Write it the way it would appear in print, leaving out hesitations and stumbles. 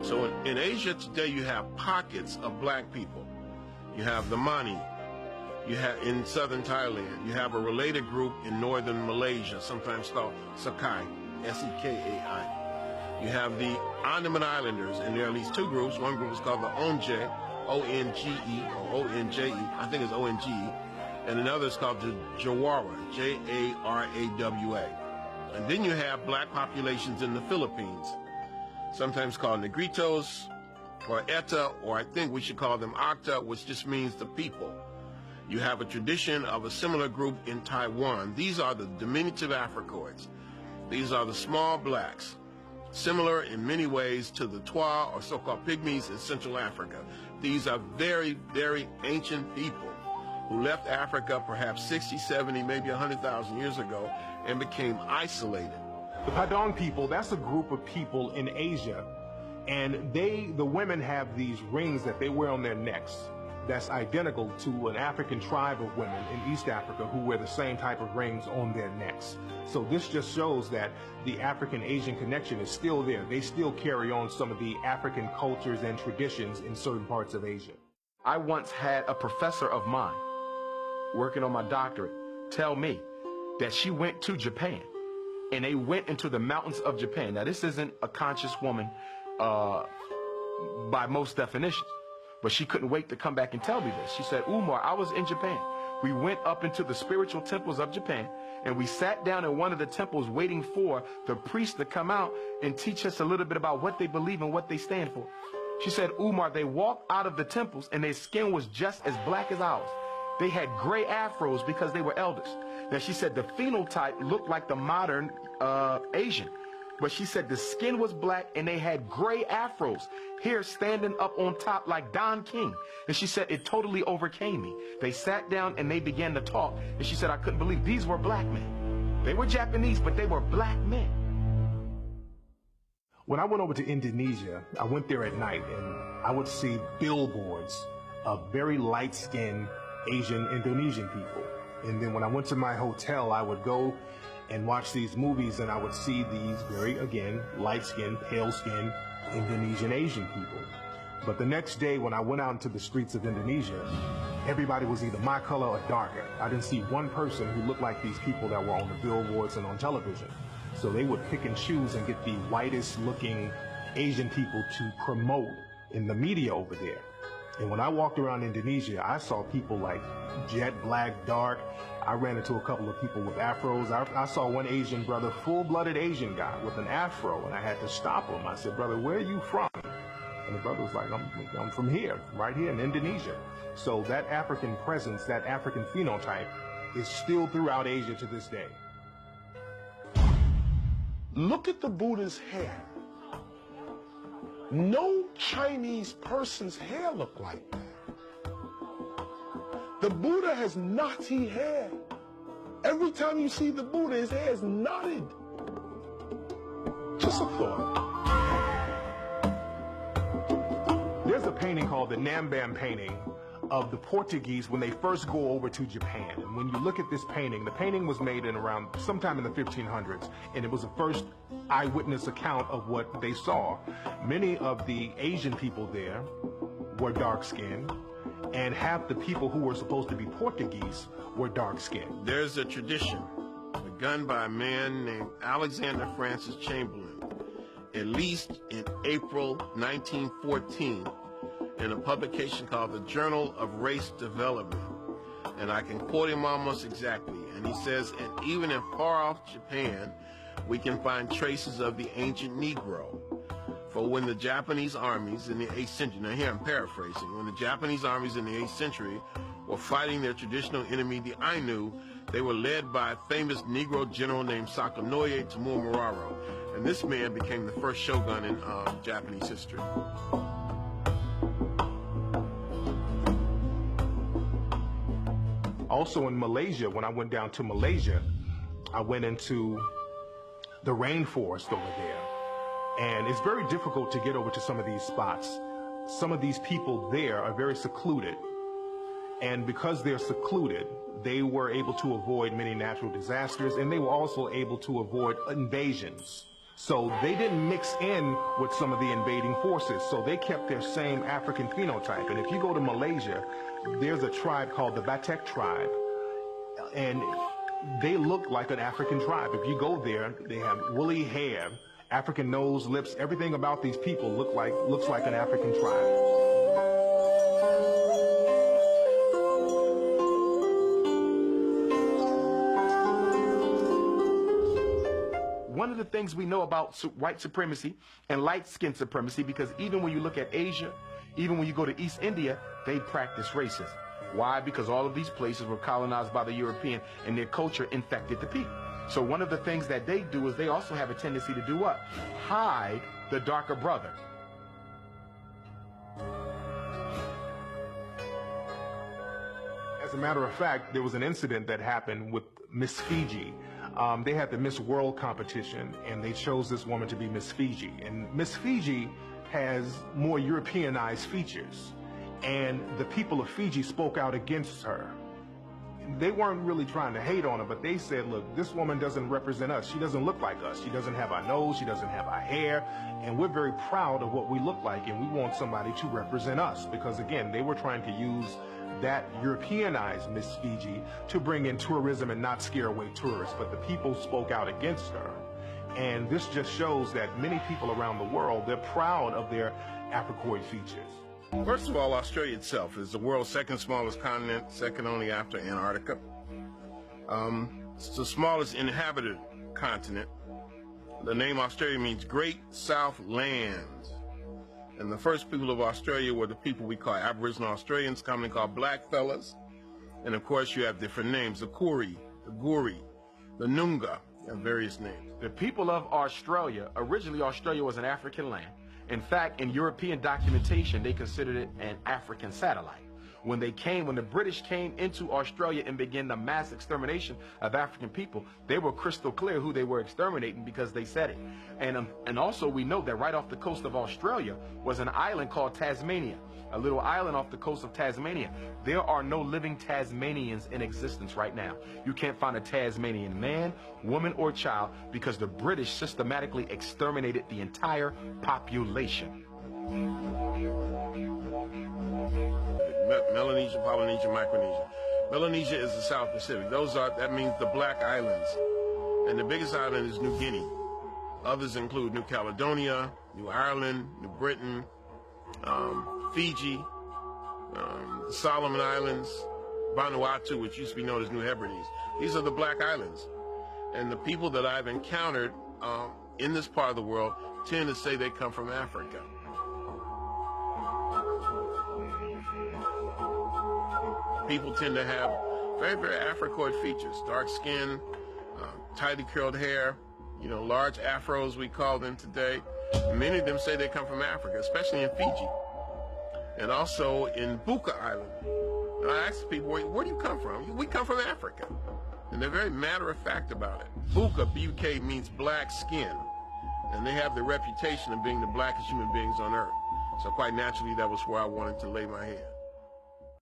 So in Asia today, you have pockets of black people. You have the Mani. You have in southern Thailand. You have a related group in northern Malaysia, sometimes called Sakai, S-E-K-A-I. You have the Andaman Islanders, and there are at least two groups. One group is called the Onge, O-N-G-E, or O-N-J-E, I think it's O-N-G-E, and another is called the Jawara, J-A-R-A-W-A. And then you have black populations in the Philippines, sometimes called Negritos, or Eta, or I think we should call them Acta, which just means the people. You have a tradition of a similar group in Taiwan. These are the diminutive Africoids. These are the small blacks, similar in many ways to the Twa, or so-called pygmies in Central Africa. These are very, very ancient people who left Africa perhaps 60, 70, maybe 100,000 years ago and became isolated. The Padang people, that's a group of people in Asia, and the women have these rings that they wear on their necks that's identical to an African tribe of women in East Africa who wear the same type of rings on their necks. So this just shows that the African-Asian connection is still there. They still carry on some of the African cultures and traditions in certain parts of Asia. I once had a professor of mine working on my doctorate tell me that she went to Japan and they went into the mountains of Japan. Now, this isn't a conscious woman by most definitions, but she couldn't wait to come back and tell me this. She said, Umar, I was in Japan. We went up into the spiritual temples of Japan, and we sat down in one of the temples waiting for the priest to come out and teach us a little bit about what they believe and what they stand for. She said, Umar, they walked out of the temples, and their skin was just as black as ours. They had gray afros because they were elders. Now, she said the phenotype looked like the modern Asian. But she said the skin was black and they had gray afros, hair standing up on top like Don King. And she said it totally overcame me. They sat down and they began to talk. And she said, I couldn't believe these were black men. They were Japanese, but they were black men. When I went over to Indonesia, I went there at night and I would see billboards of very light-skinned Asian Indonesian people. And then when I went to my hotel, I would go and watch these movies, and I would see these very, again, light-skinned, pale-skinned Indonesian Asian people. But the next day, when I went out into the streets of Indonesia, everybody was either my color or darker. I didn't see one person who looked like these people that were on the billboards and on television. So they would pick and choose and get the whitest-looking Asian people to promote in the media over there. And when I walked around Indonesia, I saw people like jet black, dark. I ran into a couple of people with afros. I saw one Asian brother, full-blooded Asian guy with an afro, and I had to stop him. I said, brother, where are you from? And the brother was like, I'm from here, right here in Indonesia. So that African presence, that African phenotype is still throughout Asia to this day. Look at the Buddha's hair. No Chinese person's hair looked like that. The Buddha has knotty hair. Every time you see the Buddha, his hair is knotted. Just a thought. There's a painting called the Nambam painting of the Portuguese when they first go over to Japan. And when you look at this painting, the painting was made in around sometime in the 1500s, and it was the first eyewitness account of what they saw. Many of the Asian people there were dark-skinned, and half the people who were supposed to be Portuguese were dark-skinned. There's a tradition begun by a man named Alexander Francis Chamberlain, at least in April 1914, in a publication called the Journal of Race Development. And I can quote him almost exactly. And he says, and even in far-off Japan, we can find traces of the ancient Negro. For when the Japanese armies in the 8th century, now here I'm paraphrasing, when the Japanese armies in the 8th century were fighting their traditional enemy, the Ainu, they were led by a famous Negro general named Sakanoye Tamura. And this man became the first shogun in Japanese history. Also in Malaysia, when I went down to Malaysia, I went into the rainforest over there. And it's very difficult to get over to some of these spots. Some of these people there are very secluded. And because they're secluded, they were able to avoid many natural disasters, and they were also able to avoid invasions. So they didn't mix in with some of the invading forces. So they kept their same African phenotype. And if you go to Malaysia, there's a tribe called the Batek tribe. And they look like an African tribe. If you go there, they have woolly hair, African nose, lips, everything about these people looks like an African tribe. One of the things we know about white supremacy and light-skin supremacy, because even when you look at Asia, even when you go to East India, they practice racism. Why? Because all of these places were colonized by the European and their culture infected the people. So one of the things that they do is they also have a tendency to do what? Hide the darker brother. As a matter of fact, there was an incident that happened with Miss Fiji. They had the Miss World competition, and they chose this woman to be Miss Fiji. And Miss Fiji has more Europeanized features, and the people of Fiji spoke out against her. They weren't really trying to hate on her, but they said, look, this woman doesn't represent us. She doesn't look like us. She doesn't have our nose. She doesn't have our hair. And we're very proud of what we look like, and we want somebody to represent us. Because, again, they were trying to use that Europeanized Miss Fiji to bring in tourism and not scare away tourists. But the people spoke out against her. And this just shows that many people around the world, they're proud of their Africoid features. First of all, Australia itself is the world's second smallest continent, second only after Antarctica. It's the smallest inhabited continent. The name Australia means Great South Lands. And the first people of Australia were the people we call Aboriginal Australians, commonly called blackfellas. And of course, you have different names, the Koori, the Goori, the Noongar, and various names. The people of Australia, originally Australia was an African land. In fact, in European documentation, they considered it an African satellite. When the British came into Australia and began the mass extermination of African people, they were crystal clear who they were exterminating because they said it. And also we know that right off the coast of Australia was an island called Tasmania, a little island off the coast of Tasmania. There are no living Tasmanians in existence right now. You can't find a Tasmanian man, woman, or child because the British systematically exterminated the entire population. Melanesia, Polynesia, Micronesia. Melanesia is the South Pacific. That means the Black Islands. And the biggest island is New Guinea. Others include New Caledonia, New Ireland, New Britain, Fiji, the Solomon Islands, Vanuatu, which used to be known as New Hebrides. These are the Black Islands. And the people that I've encountered in this part of the world tend to say they come from Africa. People tend to have very, very Africoid features, dark skin, tightly curled hair, large afros we call them today. Many of them say they come from Africa, especially in Fiji. And also in Buka Island. And I ask people, where do you come from? We come from Africa. And they're very matter-of-fact about it. Buka, B-U-K, means black skin. And they have the reputation of being the blackest human beings on earth. So quite naturally, that was where I wanted to lay my head.